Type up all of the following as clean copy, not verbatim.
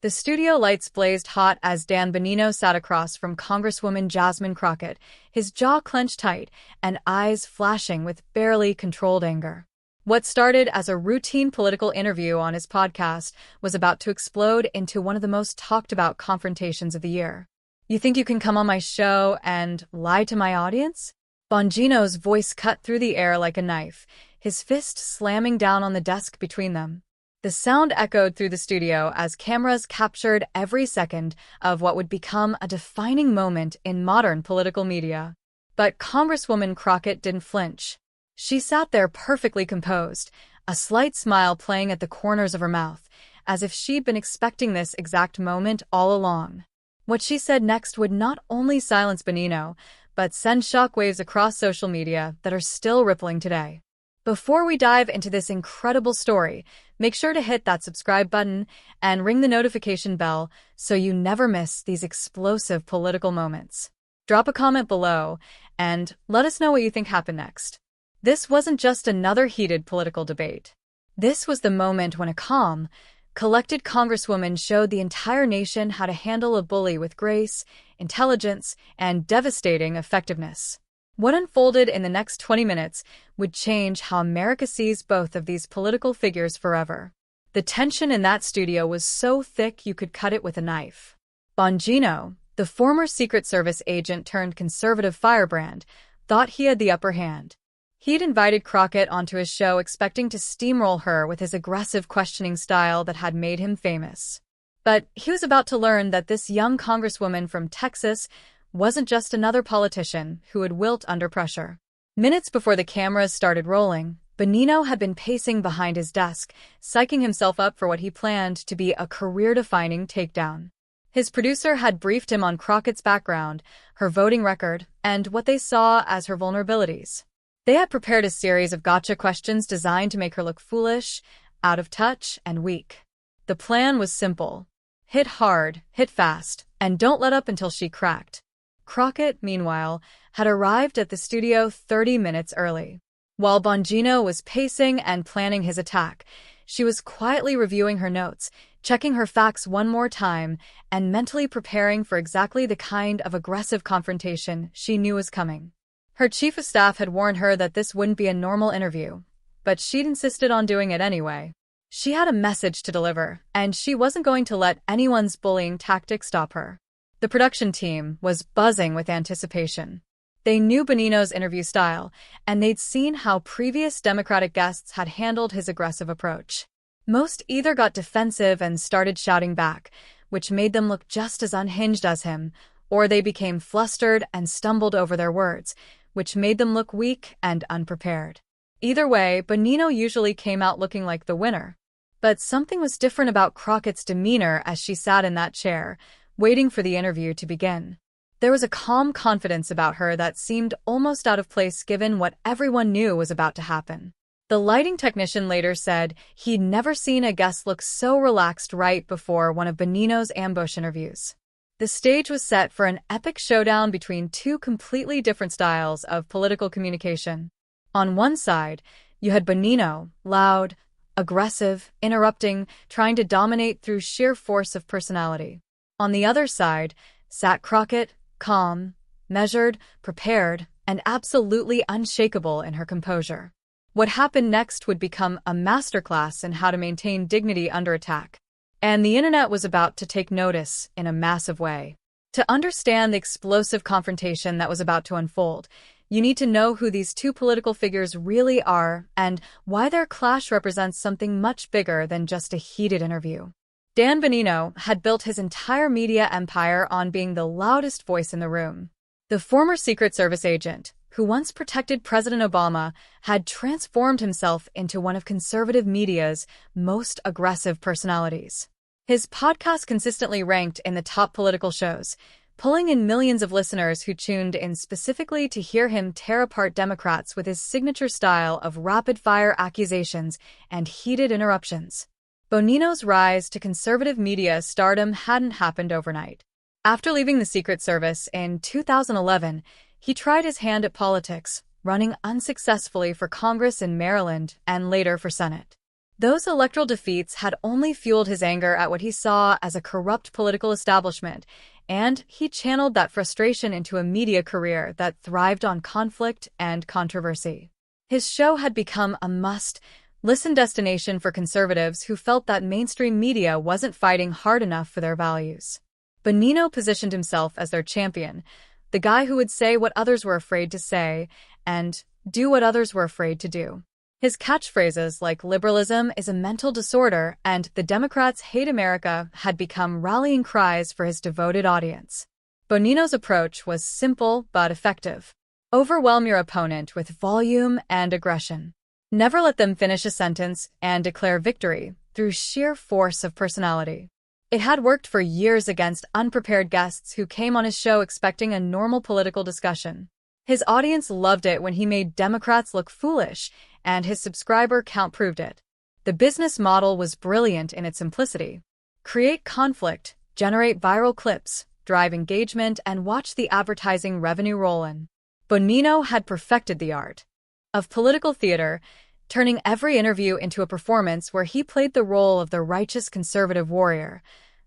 The studio lights blazed hot as Dan Bongino sat across from Congresswoman Jasmine Crockett, his jaw clenched tight and eyes flashing with barely controlled anger. What started as a routine political interview on his podcast was about to explode into one of the most talked-about confrontations of the year. "You think you can come on my show and lie to my audience?" Bongino's voice cut through the air like a knife, his fist slamming down on the desk between them. The sound echoed through the studio as cameras captured every second of what would become a defining moment in modern political media. But Congresswoman Crockett didn't flinch. She sat there perfectly composed, a slight smile playing at the corners of her mouth, as if she'd been expecting this exact moment all along. What she said next would not only silence Bongino, but send shockwaves across social media that are still rippling today. Before we dive into this incredible story, make sure to hit that subscribe button and ring the notification bell so you never miss these explosive political moments. Drop a comment below and let us know what you think happened next. This wasn't just another heated political debate. This was the moment when a calm, collected Congresswoman showed the entire nation how to handle a bully with grace, intelligence, and devastating effectiveness. What unfolded in the next 20 minutes would change how America sees both of these political figures forever. The tension in that studio was so thick you could cut it with a knife. Bongino, the former Secret Service agent turned conservative firebrand, thought he had the upper hand. He'd invited Crockett onto his show expecting to steamroll her with his aggressive questioning style that had made him famous. But he was about to learn that this young congresswoman from Texas wasn't just another politician who would wilt under pressure. Minutes before the cameras started rolling, Bongino had been pacing behind his desk, psyching himself up for what he planned to be a career-defining takedown. His producer had briefed him on Crockett's background, her voting record, and what they saw as her vulnerabilities. They had prepared a series of gotcha questions designed to make her look foolish, out of touch, and weak. The plan was simple. Hit hard, hit fast, and don't let up until she cracked. Crockett, meanwhile, had arrived at the studio 30 minutes early. While Bongino was pacing and planning his attack, she was quietly reviewing her notes, checking her facts one more time, and mentally preparing for exactly the kind of aggressive confrontation she knew was coming. Her chief of staff had warned her that this wouldn't be a normal interview, but she'd insisted on doing it anyway. She had a message to deliver, and she wasn't going to let anyone's bullying tactics stop her. The production team was buzzing with anticipation. They knew Bongino's interview style, and they'd seen how previous Democratic guests had handled his aggressive approach. Most either got defensive and started shouting back, which made them look just as unhinged as him, or they became flustered and stumbled over their words, which made them look weak and unprepared. Either way, Bongino usually came out looking like the winner. But something was different about Crockett's demeanor as she sat in that chair, waiting for the interview to begin. There was a calm confidence about her that seemed almost out of place given what everyone knew was about to happen. The lighting technician later said he'd never seen a guest look so relaxed right before one of Bongino's ambush interviews. The stage was set for an epic showdown between two completely different styles of political communication. On one side, you had Bongino, loud, aggressive, interrupting, trying to dominate through sheer force of personality. On the other side sat Crockett, calm, measured, prepared, and absolutely unshakable in her composure. What happened next would become a masterclass in how to maintain dignity under attack. And the internet was about to take notice in a massive way. To understand the explosive confrontation that was about to unfold, you need to know who these two political figures really are and why their clash represents something much bigger than just a heated interview. Dan Bongino had built his entire media empire on being the loudest voice in the room. The former Secret Service agent, who once protected President Obama, had transformed himself into one of conservative media's most aggressive personalities. His podcast consistently ranked in the top political shows, pulling in millions of listeners who tuned in specifically to hear him tear apart Democrats with his signature style of rapid-fire accusations and heated interruptions. Bongino's rise to conservative media stardom hadn't happened overnight. After leaving the Secret Service in 2011, he tried his hand at politics, running unsuccessfully for Congress in Maryland and later for Senate. Those electoral defeats had only fueled his anger at what he saw as a corrupt political establishment, and he channeled that frustration into a media career that thrived on conflict and controversy. His show had become a must-listen destination for conservatives who felt that mainstream media wasn't fighting hard enough for their values. Bongino positioned himself as their champion, the guy who would say what others were afraid to say and do what others were afraid to do. His catchphrases like "liberalism is a mental disorder" and "the Democrats hate America" had become rallying cries for his devoted audience. Bongino's approach was simple but effective. Overwhelm your opponent with volume and aggression. Never let them finish a sentence and declare victory through sheer force of personality. It had worked for years against unprepared guests who came on his show expecting a normal political discussion. His audience loved it when he made Democrats look foolish, and his subscriber count proved it. The business model was brilliant in its simplicity. Create conflict, generate viral clips, drive engagement, and watch the advertising revenue roll in. Bongino had perfected the art of political theater, turning every interview into a performance where he played the role of the righteous conservative warrior,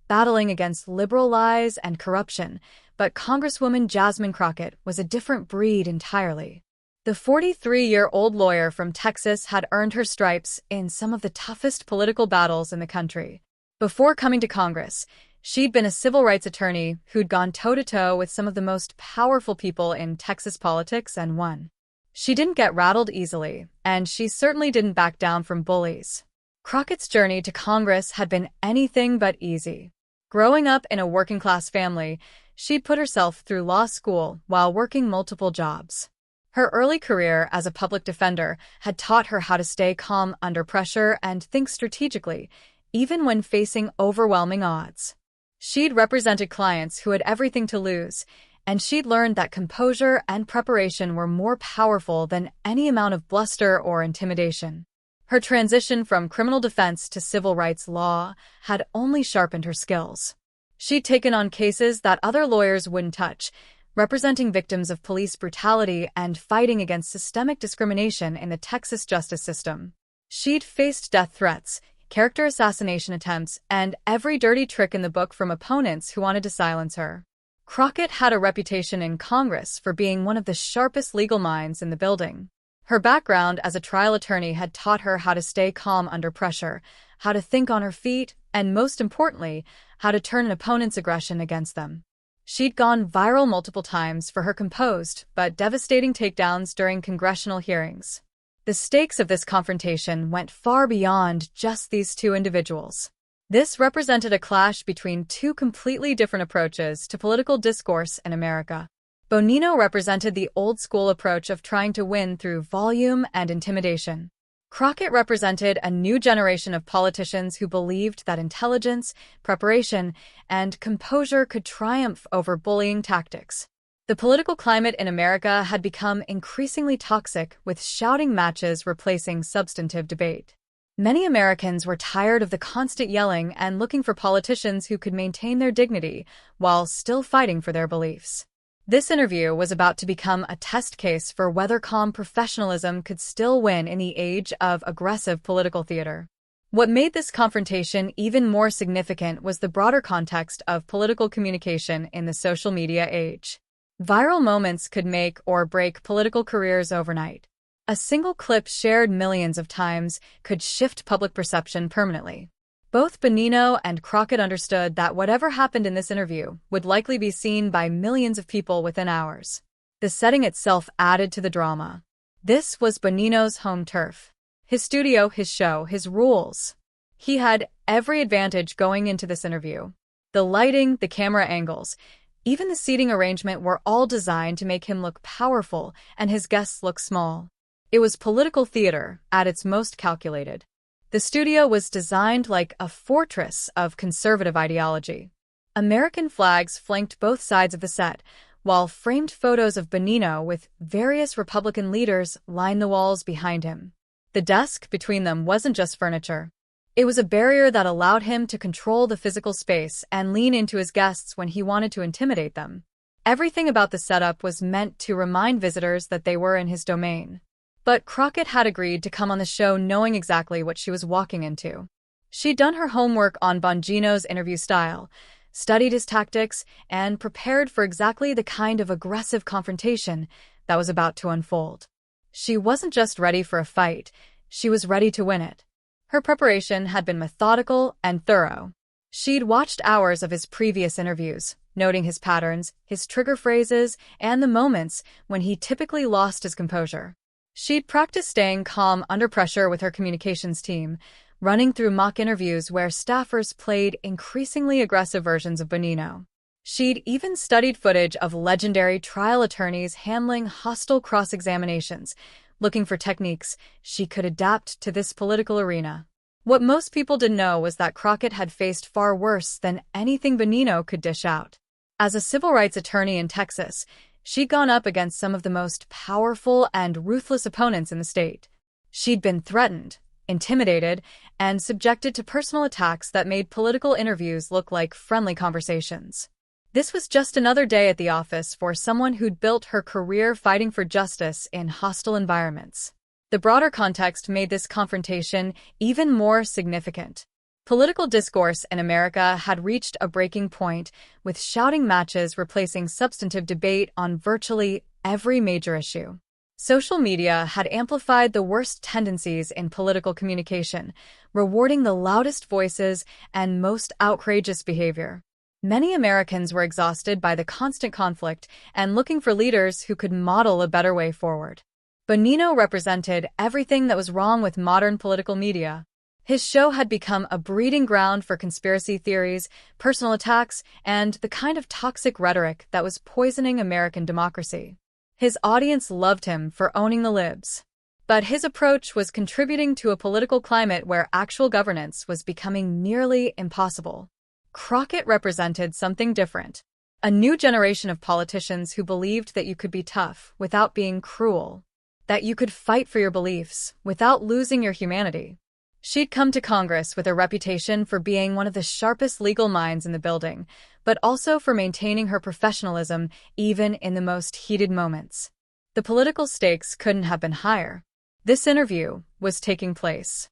battling against liberal lies and corruption. But Congresswoman Jasmine Crockett was a different breed entirely. The 43-year-old lawyer from Texas had earned her stripes in some of the toughest political battles in the country. Before coming to Congress, she'd been a civil rights attorney who'd gone toe-to-toe with some of the most powerful people in Texas politics and won. She didn't get rattled easily, and she certainly didn't back down from bullies. Crockett's journey to Congress had been anything but easy. Growing up in a working-class family, she'd put herself through law school while working multiple jobs. Her early career as a public defender had taught her how to stay calm under pressure and think strategically, even when facing overwhelming odds. She'd represented clients who had everything to lose, and she'd learned that composure and preparation were more powerful than any amount of bluster or intimidation. Her transition from criminal defense to civil rights law had only sharpened her skills. She'd taken on cases that other lawyers wouldn't touch, representing victims of police brutality and fighting against systemic discrimination in the Texas justice system. She'd faced death threats, character assassination attempts, and every dirty trick in the book from opponents who wanted to silence her. Crockett had a reputation in Congress for being one of the sharpest legal minds in the building. Her background as a trial attorney had taught her how to stay calm under pressure, how to think on her feet, and most importantly, how to turn an opponent's aggression against them. She'd gone viral multiple times for her composed but devastating takedowns during congressional hearings. The stakes of this confrontation went far beyond just these two individuals. This represented a clash between two completely different approaches to political discourse in America. Bongino represented the old-school approach of trying to win through volume and intimidation. Crockett represented a new generation of politicians who believed that intelligence, preparation, and composure could triumph over bullying tactics. The political climate in America had become increasingly toxic, with shouting matches replacing substantive debate. Many Americans were tired of the constant yelling and looking for politicians who could maintain their dignity while still fighting for their beliefs. This interview was about to become a test case for whether calm professionalism could still win in the age of aggressive political theater. What made this confrontation even more significant was the broader context of political communication in the social media age. Viral moments could make or break political careers overnight. A single clip shared millions of times could shift public perception permanently. Both Bongino and Crockett understood that whatever happened in this interview would likely be seen by millions of people within hours. The setting itself added to the drama. This was Bongino's home turf. His studio, his show, his rules. He had every advantage going into this interview. The lighting, the camera angles, even the seating arrangement were all designed to make him look powerful and his guests look small. It was political theater at its most calculated. The studio was designed like a fortress of conservative ideology. American flags flanked both sides of the set, while framed photos of Bongino with various Republican leaders lined the walls behind him. The desk between them wasn't just furniture. It was a barrier that allowed him to control the physical space and lean into his guests when he wanted to intimidate them. Everything about the setup was meant to remind visitors that they were in his domain. But Crockett had agreed to come on the show knowing exactly what she was walking into. She'd done her homework on Bongino's interview style, studied his tactics, and prepared for exactly the kind of aggressive confrontation that was about to unfold. She wasn't just ready for a fight, she was ready to win it. Her preparation had been methodical and thorough. She'd watched hours of his previous interviews, noting his patterns, his trigger phrases, and the moments when he typically lost his composure. She'd practiced staying calm under pressure with her communications team, running through mock interviews where staffers played increasingly aggressive versions of Bongino. She'd even studied footage of legendary trial attorneys handling hostile cross-examinations, looking for techniques she could adapt to this political arena. What most people didn't know was that Crockett had faced far worse than anything Bongino could dish out. As a civil rights attorney in Texas, she'd gone up against some of the most powerful and ruthless opponents in the state. She'd been threatened, intimidated, and subjected to personal attacks that made political interviews look like friendly conversations. This was just another day at the office for someone who'd built her career fighting for justice in hostile environments. The broader context made this confrontation even more significant. Political discourse in America had reached a breaking point, with shouting matches replacing substantive debate on virtually every major issue. Social media had amplified the worst tendencies in political communication, rewarding the loudest voices and most outrageous behavior. Many Americans were exhausted by the constant conflict and looking for leaders who could model a better way forward. Bongino represented everything that was wrong with modern political media. His show had become a breeding ground for conspiracy theories, personal attacks, and the kind of toxic rhetoric that was poisoning American democracy. His audience loved him for owning the libs. But his approach was contributing to a political climate where actual governance was becoming nearly impossible. Crockett represented something different. A new generation of politicians who believed that you could be tough without being cruel, that you could fight for your beliefs without losing your humanity. She'd come to Congress with a reputation for being one of the sharpest legal minds in the building, but also for maintaining her professionalism even in the most heated moments. The political stakes couldn't have been higher. This interview was taking place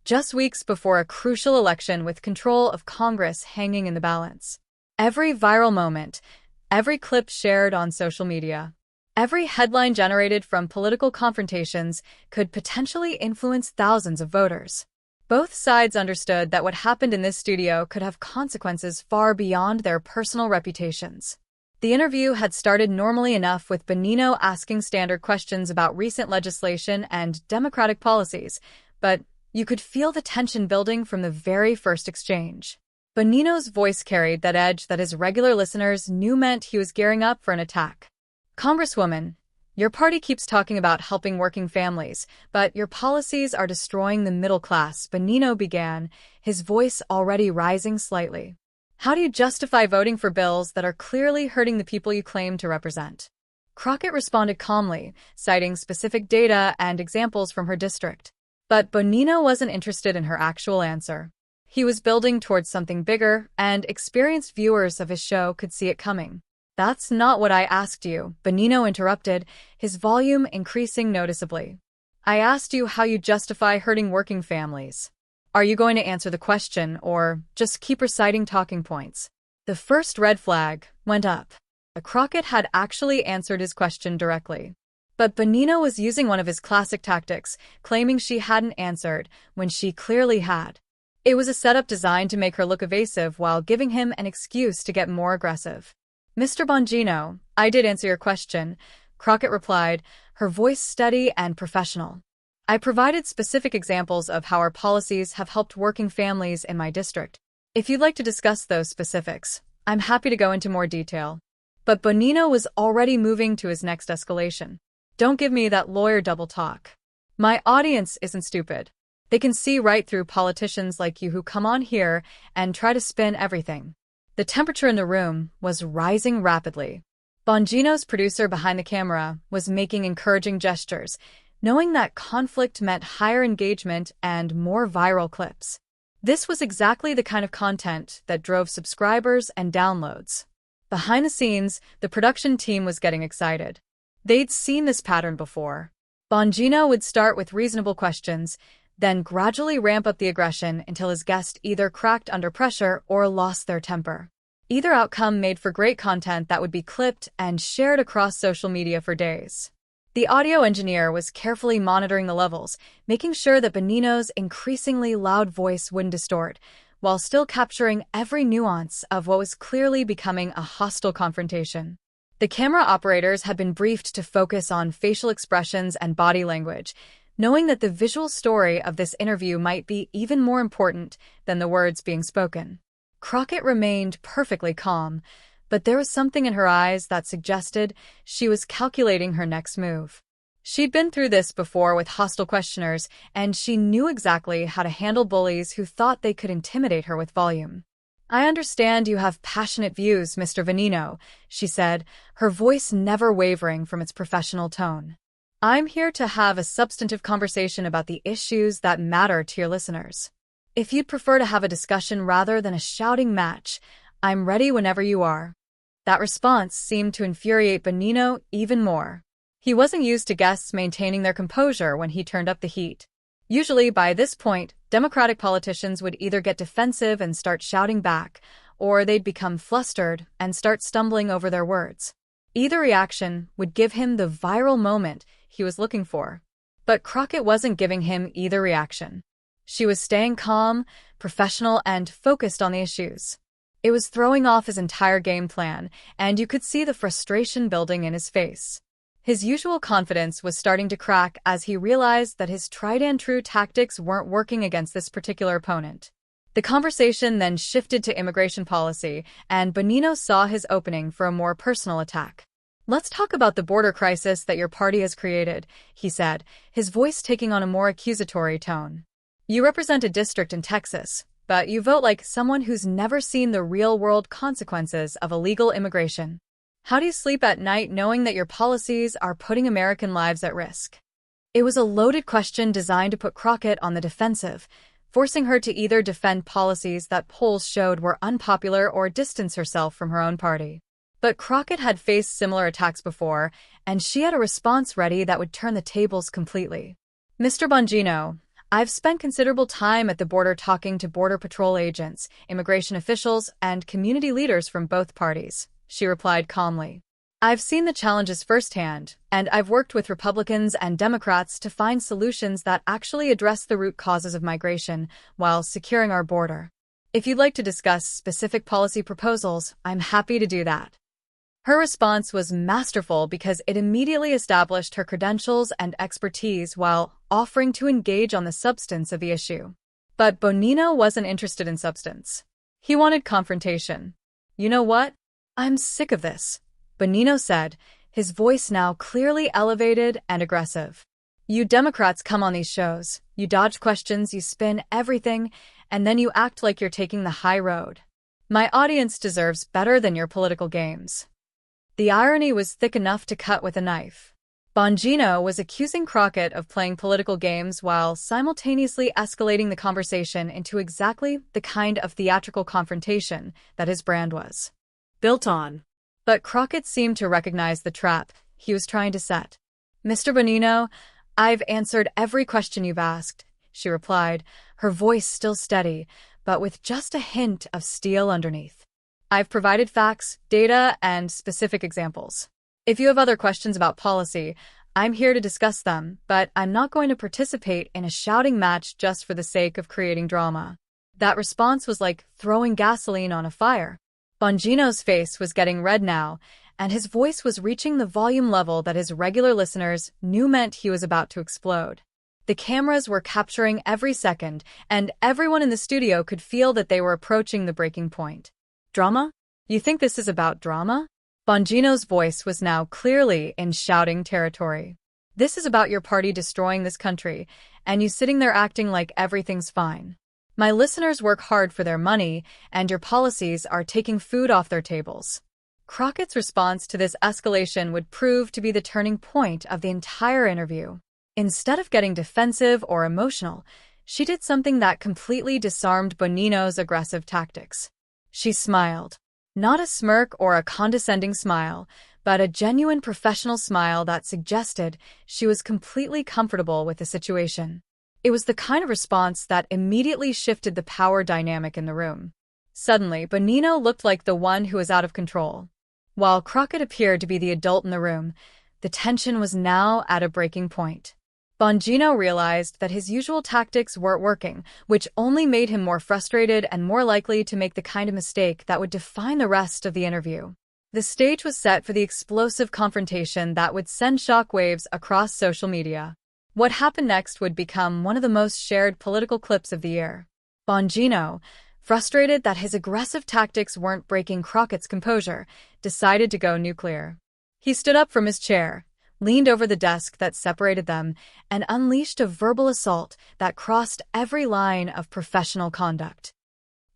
just weeks before a crucial election with control of Congress hanging in the balance. Every viral moment, every clip shared on social media, every headline generated from political confrontations could potentially influence thousands of voters. Both sides understood that what happened in this studio could have consequences far beyond their personal reputations. The interview had started normally enough, with Bongino asking standard questions about recent legislation and democratic policies, but you could feel the tension building from the very first exchange. Bongino's voice carried that edge that his regular listeners knew meant he was gearing up for an attack. "Congresswoman, your party keeps talking about helping working families, but your policies are destroying the middle class," Bongino began, his voice already rising slightly. "How do you justify voting for bills that are clearly hurting the people you claim to represent?" Crockett responded calmly, citing specific data and examples from her district. But Bongino wasn't interested in her actual answer. He was building towards something bigger, and experienced viewers of his show could see it coming. "That's not what I asked you," Bongino interrupted, his volume increasing noticeably. "I asked you how you justify hurting working families. Are you going to answer the question, or just keep reciting talking points?" The first red flag went up. Crockett had actually answered his question directly. But Bongino was using one of his classic tactics, claiming she hadn't answered when she clearly had. It was a setup designed to make her look evasive while giving him an excuse to get more aggressive. "Mr. Bongino, I did answer your question," Crockett replied, her voice steady and professional. "I provided specific examples of how our policies have helped working families in my district. If you'd like to discuss those specifics, I'm happy to go into more detail." But Bongino was already moving to his next escalation. "Don't give me that lawyer double talk. My audience isn't stupid. They can see right through politicians like you who come on here and try to spin everything." The temperature in the room was rising rapidly. Bongino's producer behind the camera was making encouraging gestures, knowing that conflict meant higher engagement and more viral clips. This was exactly the kind of content that drove subscribers and downloads. Behind the scenes, the production team was getting excited. They'd seen this pattern before. Bongino would start with reasonable questions, then gradually ramp up the aggression until his guest either cracked under pressure or lost their temper. Either outcome made for great content that would be clipped and shared across social media for days. The audio engineer was carefully monitoring the levels, making sure that Bongino's increasingly loud voice wouldn't distort, while still capturing every nuance of what was clearly becoming a hostile confrontation. The camera operators had been briefed to focus on facial expressions and body language, knowing that the visual story of this interview might be even more important than the words being spoken. Crockett remained perfectly calm, but there was something in her eyes that suggested she was calculating her next move. She'd been through this before with hostile questioners, and she knew exactly how to handle bullies who thought they could intimidate her with volume. "I understand you have passionate views, Mr. Bongino," she said, her voice never wavering from its professional tone. "I'm here to have a substantive conversation about the issues that matter to your listeners. If you'd prefer to have a discussion rather than a shouting match, I'm ready whenever you are." That response seemed to infuriate Bongino even more. He wasn't used to guests maintaining their composure when he turned up the heat. Usually, by this point, Democratic politicians would either get defensive and start shouting back, or they'd become flustered and start stumbling over their words. Either reaction would give him the viral moment he was looking for. But Crockett wasn't giving him either reaction. She was staying calm, professional, and focused on the issues. It was throwing off his entire game plan, and you could see the frustration building in his face. His usual confidence was starting to crack as he realized that his tried-and-true tactics weren't working against this particular opponent. The conversation then shifted to immigration policy, and Bongino saw his opening for a more personal attack. "Let's talk about the border crisis that your party has created," he said, his voice taking on a more accusatory tone. "You represent a district in Texas, but you vote like someone who's never seen the real-world consequences of illegal immigration. How do you sleep at night knowing that your policies are putting American lives at risk?" It was a loaded question designed to put Crockett on the defensive, forcing her to either defend policies that polls showed were unpopular or distance herself from her own party. But Crockett had faced similar attacks before, and she had a response ready that would turn the tables completely. "Mr. Bongino, I've spent considerable time at the border talking to Border Patrol agents, immigration officials, and community leaders from both parties," she replied calmly. "I've seen the challenges firsthand, and I've worked with Republicans and Democrats to find solutions that actually address the root causes of migration while securing our border. If you'd like to discuss specific policy proposals, I'm happy to do that." Her response was masterful because it immediately established her credentials and expertise while offering to engage on the substance of the issue. But Bongino wasn't interested in substance. He wanted confrontation. "You know what? I'm sick of this," Bongino said, his voice now clearly elevated and aggressive. "You Democrats come on these shows, you dodge questions, you spin everything, and then you act like you're taking the high road. My audience deserves better than your political games." The irony was thick enough to cut with a knife. Bongino was accusing Crockett of playing political games while simultaneously escalating the conversation into exactly the kind of theatrical confrontation that his brand was built on. But Crockett seemed to recognize the trap he was trying to set. "Mr. Bongino, I've answered every question you've asked," she replied, her voice still steady, but with just a hint of steel underneath. "I've provided facts, data, and specific examples. If you have other questions about policy, I'm here to discuss them, but I'm not going to participate in a shouting match just for the sake of creating drama." That response was like throwing gasoline on a fire. Bongino's face was getting red now, and his voice was reaching the volume level that his regular listeners knew meant he was about to explode. The cameras were capturing every second, and everyone in the studio could feel that they were approaching the breaking point. "Drama? You think this is about drama?" Bongino's voice was now clearly in shouting territory. "This is about your party destroying this country, and you sitting there acting like everything's fine. My listeners work hard for their money, and your policies are taking food off their tables." Crockett's response to this escalation would prove to be the turning point of the entire interview. Instead of getting defensive or emotional, she did something that completely disarmed Bongino's aggressive tactics. She smiled. Not a smirk or a condescending smile, but a genuine professional smile that suggested she was completely comfortable with the situation. It was the kind of response that immediately shifted the power dynamic in the room. Suddenly, Bongino looked like the one who was out of control. While Crockett appeared to be the adult in the room, the tension was now at a breaking point. Bongino realized that his usual tactics weren't working, which only made him more frustrated and more likely to make the kind of mistake that would define the rest of the interview. The stage was set for the explosive confrontation that would send shockwaves across social media. What happened next would become one of the most shared political clips of the year. Bongino, frustrated that his aggressive tactics weren't breaking Crockett's composure, decided to go nuclear. He stood up from his chair, leaned over the desk that separated them, and unleashed a verbal assault that crossed every line of professional conduct.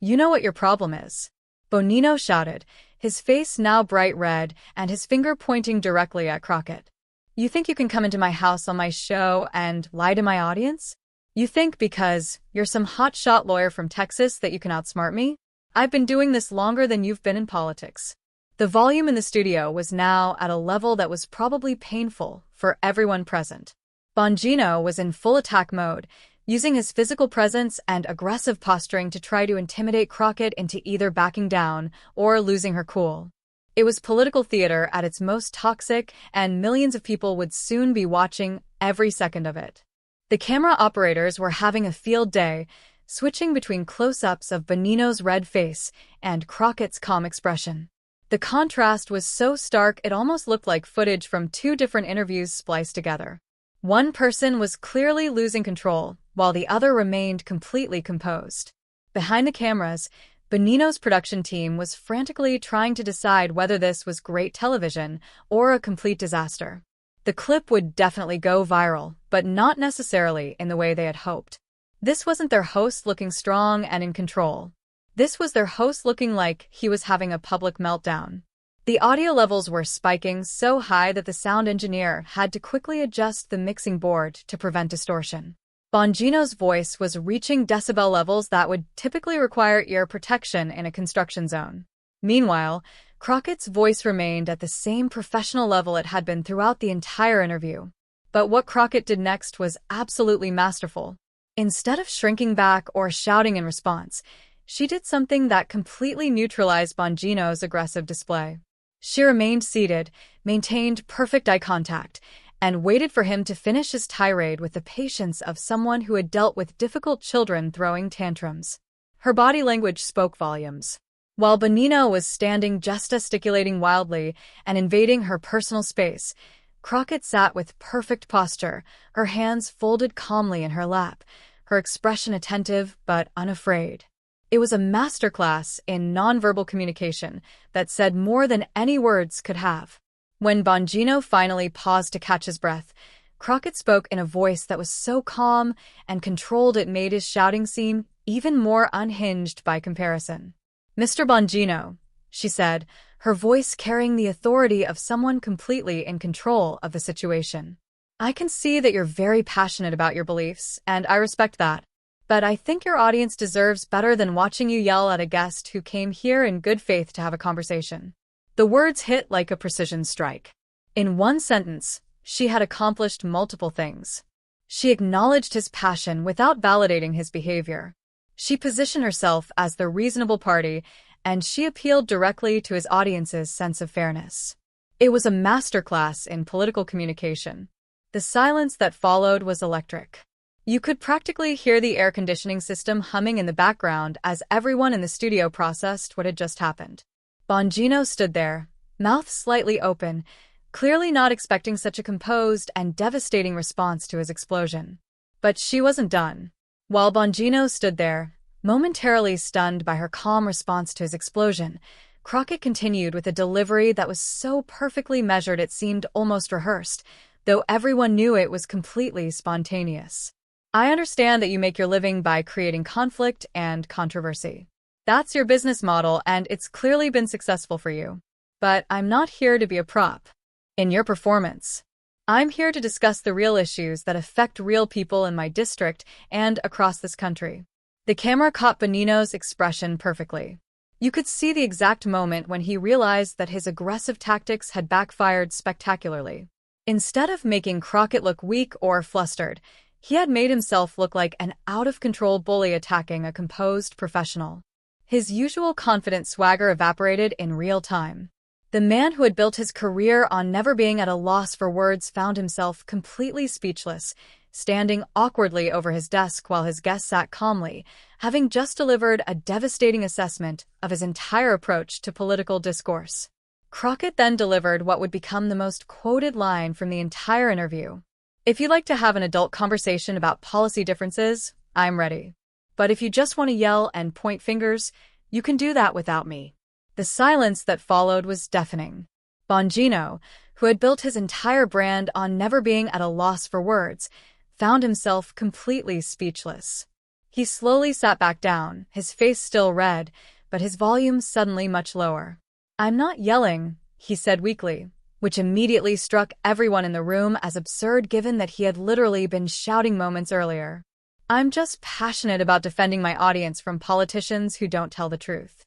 "You know what your problem is," Bongino shouted, his face now bright red and his finger pointing directly at Crockett. "You think you can come into my house on my show and lie to my audience? You think because you're some hotshot lawyer from Texas that you can outsmart me? I've been doing this longer than you've been in politics." The volume in the studio was now at a level that was probably painful for everyone present. Bongino was in full attack mode, using his physical presence and aggressive posturing to try to intimidate Crockett into either backing down or losing her cool. It was political theater at its most toxic, and millions of people would soon be watching every second of it. The camera operators were having a field day, switching between close-ups of Bongino's red face and Crockett's calm expression. The contrast was so stark it almost looked like footage from two different interviews spliced together. One person was clearly losing control, while the other remained completely composed. Behind the cameras, Bongino's production team was frantically trying to decide whether this was great television or a complete disaster. The clip would definitely go viral, but not necessarily in the way they had hoped. This wasn't their host looking strong and in control. This was their host looking like he was having a public meltdown. The audio levels were spiking so high that the sound engineer had to quickly adjust the mixing board to prevent distortion. Bongino's voice was reaching decibel levels that would typically require ear protection in a construction zone. Meanwhile, Crockett's voice remained at the same professional level it had been throughout the entire interview. But what Crockett did next was absolutely masterful. Instead of shrinking back or shouting in response, she did something that completely neutralized Bongino's aggressive display. She remained seated, maintained perfect eye contact, and waited for him to finish his tirade with the patience of someone who had dealt with difficult children throwing tantrums. Her body language spoke volumes. While Bongino was standing gesticulating wildly and invading her personal space, Crockett sat with perfect posture, her hands folded calmly in her lap, her expression attentive but unafraid. It was a masterclass in nonverbal communication that said more than any words could have. When Bongino finally paused to catch his breath, Crockett spoke in a voice that was so calm and controlled it made his shouting seem even more unhinged by comparison. "Mr. Bongino," she said, her voice carrying the authority of someone completely in control of the situation. "I can see that you're very passionate about your beliefs, and I respect that. But I think your audience deserves better than watching you yell at a guest who came here in good faith to have a conversation." The words hit like a precision strike. In one sentence, she had accomplished multiple things. She acknowledged his passion without validating his behavior. She positioned herself as the reasonable party, and she appealed directly to his audience's sense of fairness. It was a masterclass in political communication. The silence that followed was electric. You could practically hear the air conditioning system humming in the background as everyone in the studio processed what had just happened. Bongino stood there, mouth slightly open, clearly not expecting such a composed and devastating response to his explosion. But she wasn't done. While Bongino stood there, momentarily stunned by her calm response to his explosion, Crockett continued with a delivery that was so perfectly measured it seemed almost rehearsed, though everyone knew it was completely spontaneous. "I understand that you make your living by creating conflict and controversy. That's your business model, and it's clearly been successful for you. But I'm not here to be a prop in your performance. I'm here to discuss the real issues that affect real people in my district and across this country." The camera caught Bongino's expression perfectly. You could see the exact moment when he realized that his aggressive tactics had backfired spectacularly. Instead of making Crockett look weak or flustered, he had made himself look like an out-of-control bully attacking a composed professional. His usual confident swagger evaporated in real time. The man who had built his career on never being at a loss for words found himself completely speechless, standing awkwardly over his desk while his guest sat calmly, having just delivered a devastating assessment of his entire approach to political discourse. Crockett then delivered what would become the most quoted line from the entire interview. "If you'd like to have an adult conversation about policy differences, I'm ready. But if you just want to yell and point fingers, you can do that without me." The silence that followed was deafening. Bongino, who had built his entire brand on never being at a loss for words, found himself completely speechless. He slowly sat back down, his face still red, but his volume suddenly much lower. "I'm not yelling," he said weakly, which immediately struck everyone in the room as absurd given that he had literally been shouting moments earlier. "I'm just passionate about defending my audience from politicians who don't tell the truth."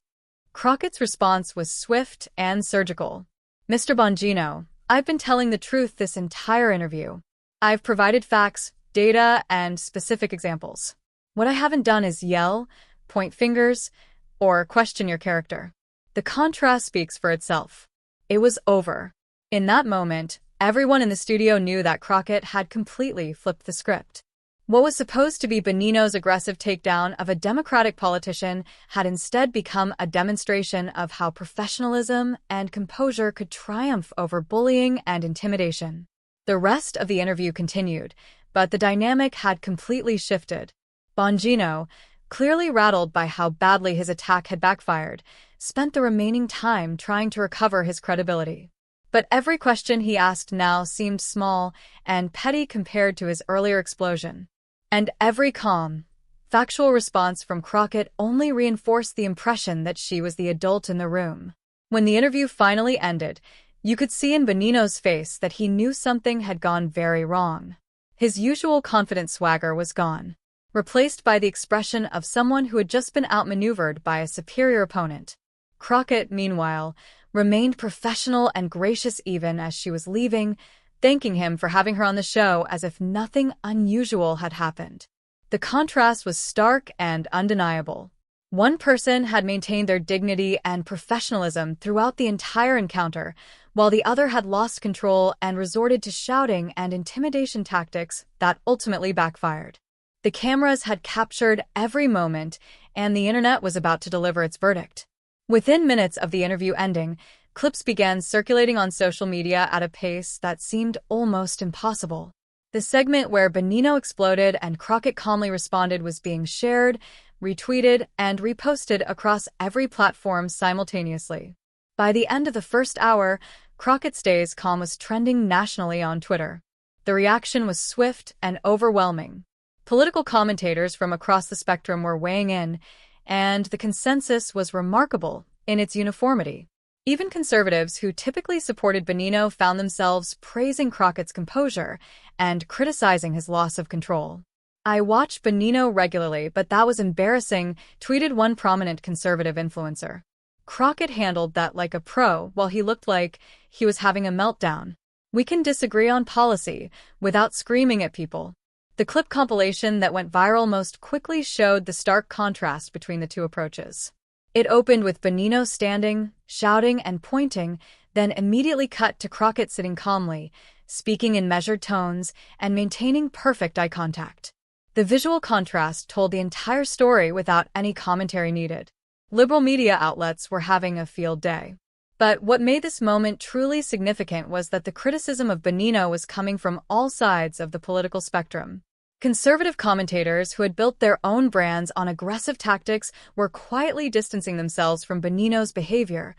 Crockett's response was swift and surgical. "Mr. Bongino, I've been telling the truth this entire interview. I've provided facts, data, and specific examples. What I haven't done is yell, point fingers, or question your character." The contrast speaks for itself. It was over. In that moment, everyone in the studio knew that Crockett had completely flipped the script. What was supposed to be Bongino's aggressive takedown of a Democratic politician had instead become a demonstration of how professionalism and composure could triumph over bullying and intimidation. The rest of the interview continued, but the dynamic had completely shifted. Bongino, clearly rattled by how badly his attack had backfired, spent the remaining time trying to recover his credibility. But every question he asked now seemed small and petty compared to his earlier explosion. And every calm, factual response from Crockett only reinforced the impression that she was the adult in the room. When the interview finally ended, you could see in Bongino's face that he knew something had gone very wrong. His usual confident swagger was gone, replaced by the expression of someone who had just been outmaneuvered by a superior opponent. Crockett, meanwhile, remained professional and gracious even as she was leaving, thanking him for having her on the show as if nothing unusual had happened. The contrast was stark and undeniable. One person had maintained their dignity and professionalism throughout the entire encounter, while the other had lost control and resorted to shouting and intimidation tactics that ultimately backfired. The cameras had captured every moment, and the internet was about to deliver its verdict. Within minutes of the interview ending, clips began circulating on social media at a pace that seemed almost impossible. The segment where Bongino exploded and Crockett calmly responded was being shared, retweeted, and reposted across every platform simultaneously. By the end of the first hour, Crockett stays calm was trending nationally on Twitter. The reaction was swift and overwhelming. Political commentators from across the spectrum were weighing in, and the consensus was remarkable in its uniformity. Even conservatives who typically supported Bongino found themselves praising Crockett's composure and criticizing his loss of control. "I watch Bongino regularly, but that was embarrassing," tweeted one prominent conservative influencer. "Crockett handled that like a pro while he looked like he was having a meltdown. We can disagree on policy without screaming at people." The clip compilation that went viral most quickly showed the stark contrast between the two approaches. It opened with Bongino standing, shouting, and pointing, then immediately cut to Crockett sitting calmly, speaking in measured tones, and maintaining perfect eye contact. The visual contrast told the entire story without any commentary needed. Liberal media outlets were having a field day. But what made this moment truly significant was that the criticism of Bongino was coming from all sides of the political spectrum. Conservative commentators who had built their own brands on aggressive tactics were quietly distancing themselves from Bongino's behavior,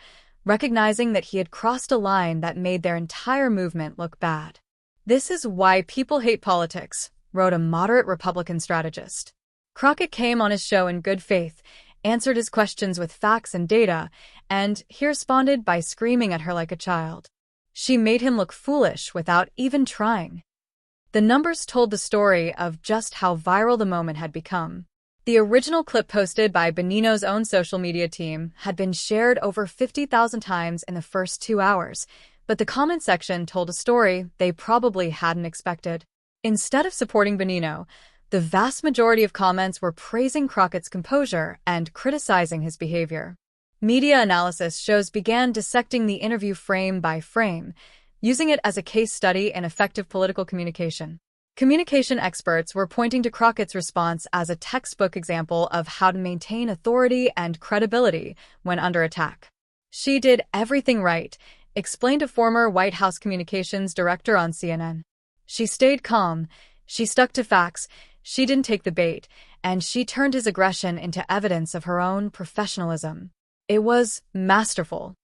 recognizing that he had crossed a line that made their entire movement look bad. "This is why people hate politics," wrote a moderate Republican strategist. Crockett came on his show in good faith, answered his questions with facts and data, and he responded by screaming at her like a child. She made him look foolish without even trying. The numbers told the story of just how viral the moment had become. The original clip posted by Bongino's own social media team had been shared over 50,000 times in the first 2 hours, but the comment section told a story they probably hadn't expected. Instead of supporting Bongino, the vast majority of comments were praising Crockett's composure and criticizing his behavior. Media analysis shows began dissecting the interview frame by frame, using it as a case study in effective political communication. Communication experts were pointing to Crockett's response as a textbook example of how to maintain authority and credibility when under attack. "She did everything right," explained a former White House communications director on CNN. "She stayed calm, she stuck to facts, she didn't take the bait, and she turned his aggression into evidence of her own professionalism. It was masterful."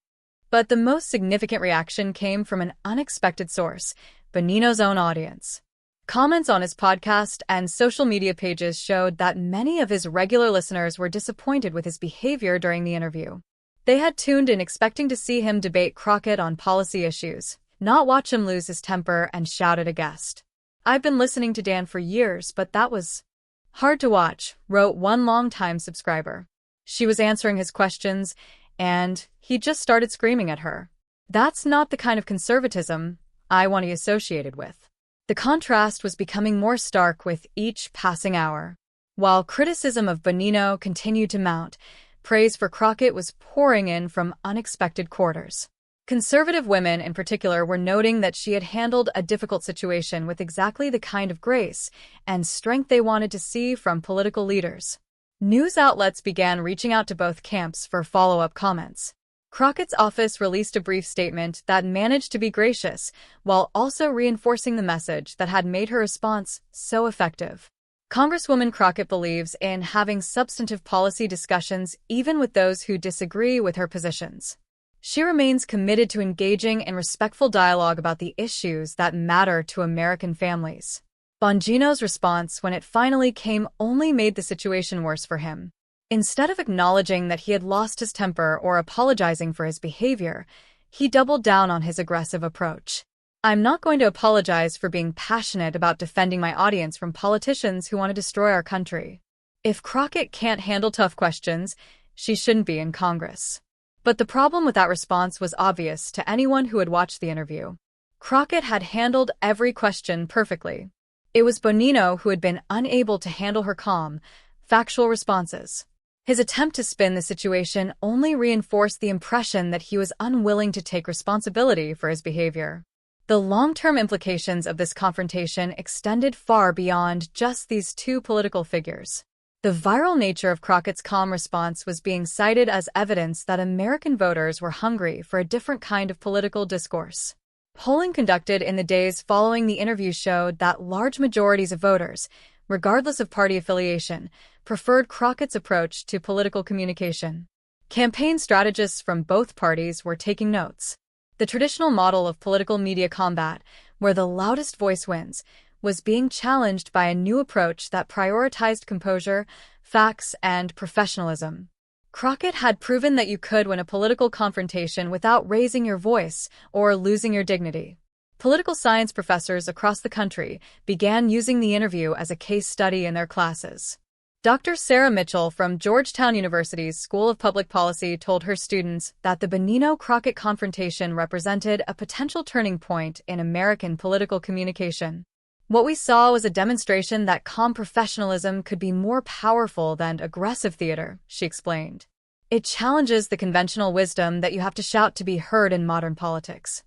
But the most significant reaction came from an unexpected source, Bongino's own audience. Comments on his podcast and social media pages showed that many of his regular listeners were disappointed with his behavior during the interview. They had tuned in expecting to see him debate Crockett on policy issues, not watch him lose his temper and shout at a guest. "I've been listening to Dan for years, but that was hard to watch," wrote one longtime subscriber. "She was answering his questions, and he just started screaming at her. That's not the kind of conservatism I want to be associated with." The contrast was becoming more stark with each passing hour. While criticism of Bongino continued to mount, praise for Crockett was pouring in from unexpected quarters. Conservative women in particular were noting that she had handled a difficult situation with exactly the kind of grace and strength they wanted to see from political leaders. News outlets began reaching out to both camps for follow-up comments. Crockett's office released a brief statement that managed to be gracious, while also reinforcing the message that had made her response so effective. Congresswoman Crockett believes in having substantive policy discussions even with those who disagree with her positions. She remains committed to engaging in respectful dialogue about the issues that matter to American families. Bongino's response, when it finally came, only made the situation worse for him. Instead of acknowledging that he had lost his temper or apologizing for his behavior, he doubled down on his aggressive approach. "I'm not going to apologize for being passionate about defending my audience from politicians who want to destroy our country. If Crockett can't handle tough questions, she shouldn't be in Congress." But the problem with that response was obvious to anyone who had watched the interview. Crockett had handled every question perfectly. It was Bongino who had been unable to handle her calm, factual responses. His attempt to spin the situation only reinforced the impression that he was unwilling to take responsibility for his behavior. The long-term implications of this confrontation extended far beyond just these two political figures. The viral nature of Crockett's calm response was being cited as evidence that American voters were hungry for a different kind of political discourse. Polling conducted in the days following the interview showed that large majorities of voters, regardless of party affiliation, preferred Crockett's approach to political communication. Campaign strategists from both parties were taking notes. The traditional model of political media combat, where the loudest voice wins, was being challenged by a new approach that prioritized composure, facts, and professionalism. Crockett had proven that you could win a political confrontation without raising your voice or losing your dignity. Political science professors across the country began using the interview as a case study in their classes. Dr. Sarah Mitchell from Georgetown University's School of Public Policy told her students that the Bongino-Crockett confrontation represented a potential turning point in American political communication. "What we saw was a demonstration that calm professionalism could be more powerful than aggressive theater," she explained. "It challenges the conventional wisdom that you have to shout to be heard in modern politics."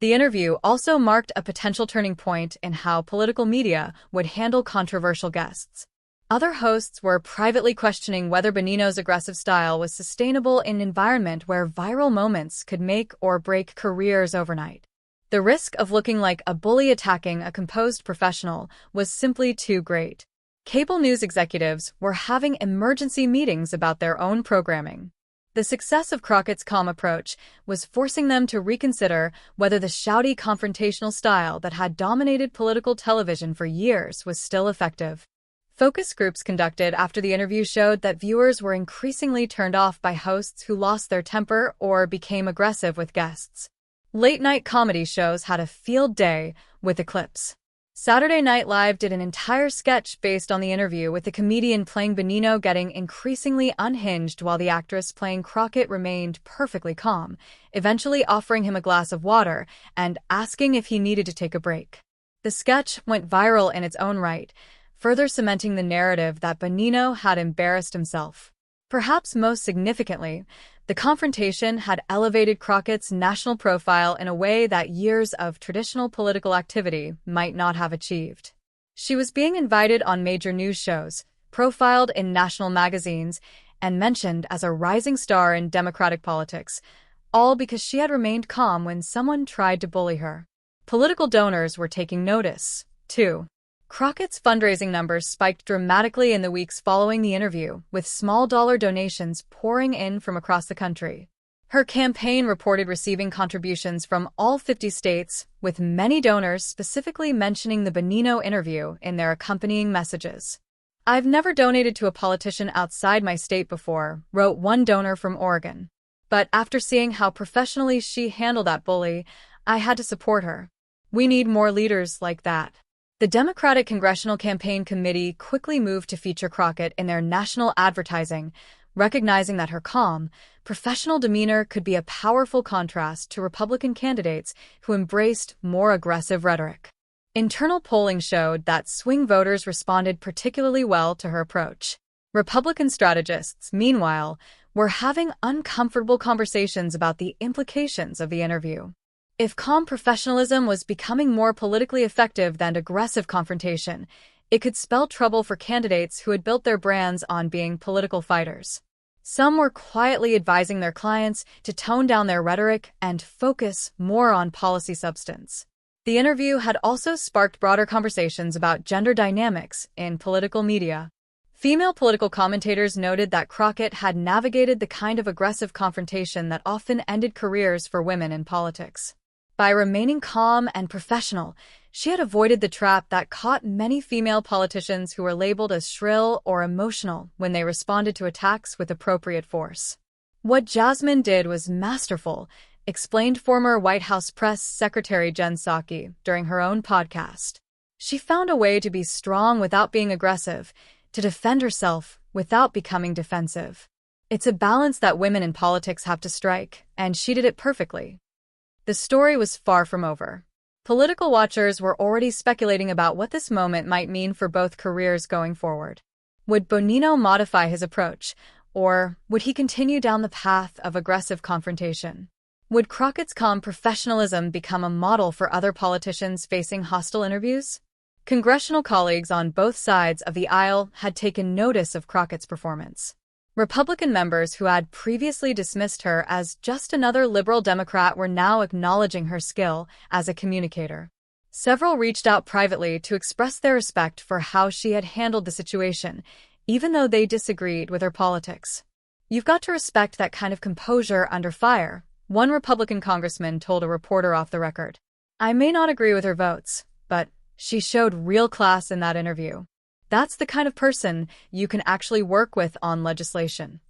The interview also marked a potential turning point in how political media would handle controversial guests. Other hosts were privately questioning whether Bongino's aggressive style was sustainable in an environment where viral moments could make or break careers overnight. The risk of looking like a bully attacking a composed professional was simply too great. Cable news executives were having emergency meetings about their own programming. The success of Crockett's calm approach was forcing them to reconsider whether the shouty confrontational style that had dominated political television for years was still effective. Focus groups conducted after the interview showed that viewers were increasingly turned off by hosts who lost their temper or became aggressive with guests. Late-night comedy shows had a field day with the clips. Saturday Night Live did an entire sketch based on the interview, with the comedian playing Bongino getting increasingly unhinged while the actress playing Crockett remained perfectly calm, eventually offering him a glass of water and asking if he needed to take a break. The sketch went viral in its own right, further cementing the narrative that Bongino had embarrassed himself. Perhaps most significantly, the confrontation had elevated Crockett's national profile in a way that years of traditional political activity might not have achieved. She was being invited on major news shows, profiled in national magazines, and mentioned as a rising star in Democratic politics, all because she had remained calm when someone tried to bully her. Political donors were taking notice, too. Crockett's fundraising numbers spiked dramatically in the weeks following the interview, with small-dollar donations pouring in from across the country. Her campaign reported receiving contributions from all 50 states, with many donors specifically mentioning the Bongino interview in their accompanying messages. "I've never donated to a politician outside my state before," wrote one donor from Oregon. "But after seeing how professionally she handled that bully, I had to support her. We need more leaders like that." The Democratic Congressional Campaign Committee quickly moved to feature Crockett in their national advertising, recognizing that her calm, professional demeanor could be a powerful contrast to Republican candidates who embraced more aggressive rhetoric. Internal polling showed that swing voters responded particularly well to her approach. Republican strategists, meanwhile, were having uncomfortable conversations about the implications of the interview. If calm professionalism was becoming more politically effective than aggressive confrontation, it could spell trouble for candidates who had built their brands on being political fighters. Some were quietly advising their clients to tone down their rhetoric and focus more on policy substance. The interview had also sparked broader conversations about gender dynamics in political media. Female political commentators noted that Crockett had navigated the kind of aggressive confrontation that often ended careers for women in politics. By remaining calm and professional, she had avoided the trap that caught many female politicians who were labeled as shrill or emotional when they responded to attacks with appropriate force. "What Jasmine did was masterful," explained former White House Press Secretary Jen Psaki during her own podcast. "She found a way to be strong without being aggressive, to defend herself without becoming defensive. It's a balance that women in politics have to strike, and she did it perfectly." The story was far from over. Political watchers were already speculating about what this moment might mean for both careers going forward. Would Bongino modify his approach, or would he continue down the path of aggressive confrontation? Would Crockett's calm professionalism become a model for other politicians facing hostile interviews? Congressional colleagues on both sides of the aisle had taken notice of Crockett's performance. Republican members who had previously dismissed her as just another liberal Democrat were now acknowledging her skill as a communicator. Several reached out privately to express their respect for how she had handled the situation, even though they disagreed with her politics. "You've got to respect that kind of composure under fire," one Republican congressman told a reporter off the record. "I may not agree with her votes, but she showed real class in that interview. That's the kind of person you can actually work with on legislation."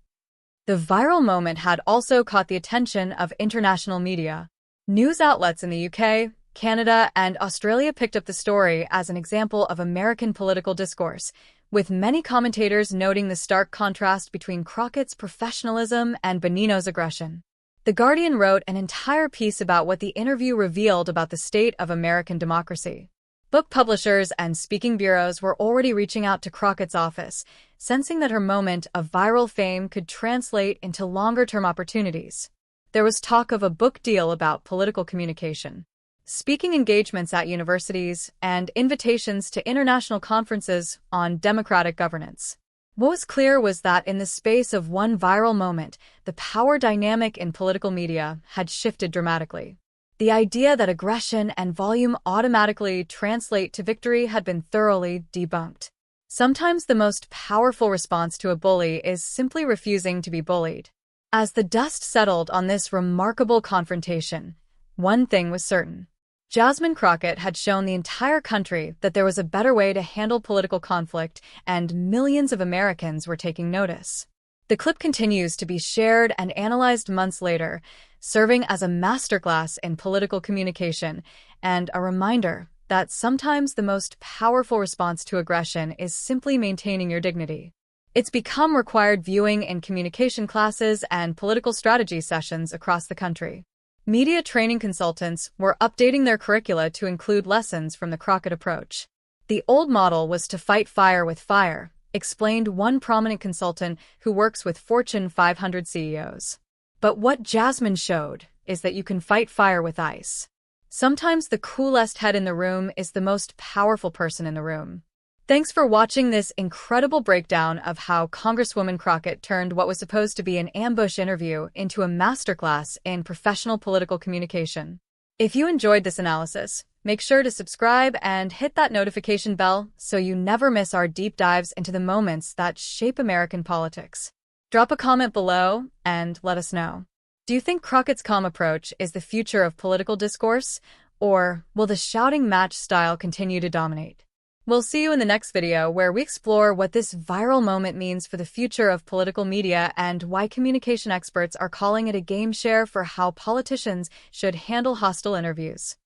The viral moment had also caught the attention of international media. News outlets in the UK, Canada, and Australia picked up the story as an example of American political discourse, with many commentators noting the stark contrast between Crockett's professionalism and Bongino's aggression. The Guardian wrote an entire piece about what the interview revealed about the state of American democracy. Book publishers and speaking bureaus were already reaching out to Crockett's office, sensing that her moment of viral fame could translate into longer-term opportunities. There was talk of a book deal about political communication, speaking engagements at universities, and invitations to international conferences on democratic governance. What was clear was that in the space of one viral moment, the power dynamic in political media had shifted dramatically. The idea that aggression and volume automatically translate to victory had been thoroughly debunked. Sometimes the most powerful response to a bully is simply refusing to be bullied. As the dust settled on this remarkable confrontation, one thing was certain. Jasmine Crockett had shown the entire country that there was a better way to handle political conflict, and millions of Americans were taking notice. The clip continues to be shared and analyzed months later, serving as a masterclass in political communication and a reminder that sometimes the most powerful response to aggression is simply maintaining your dignity. It's become required viewing in communication classes and political strategy sessions across the country. Media training consultants were updating their curricula to include lessons from the Crockett approach. The old model was to fight fire with fire, explained one prominent consultant who works with Fortune 500 CEOs. But what Jasmine showed is that you can fight fire with ice. Sometimes the coolest head in the room is the most powerful person in the room. Thanks for watching this incredible breakdown of how Congresswoman Crockett turned what was supposed to be an ambush interview into a masterclass in professional political communication. If you enjoyed this analysis, make sure to subscribe and hit that notification bell so you never miss our deep dives into the moments that shape American politics. Drop a comment below and let us know. Do you think Crockett's calm approach is the future of political discourse, or will the shouting match style continue to dominate? We'll see you in the next video where we explore what this viral moment means for the future of political media and why communication experts are calling it a game changer for how politicians should handle hostile interviews.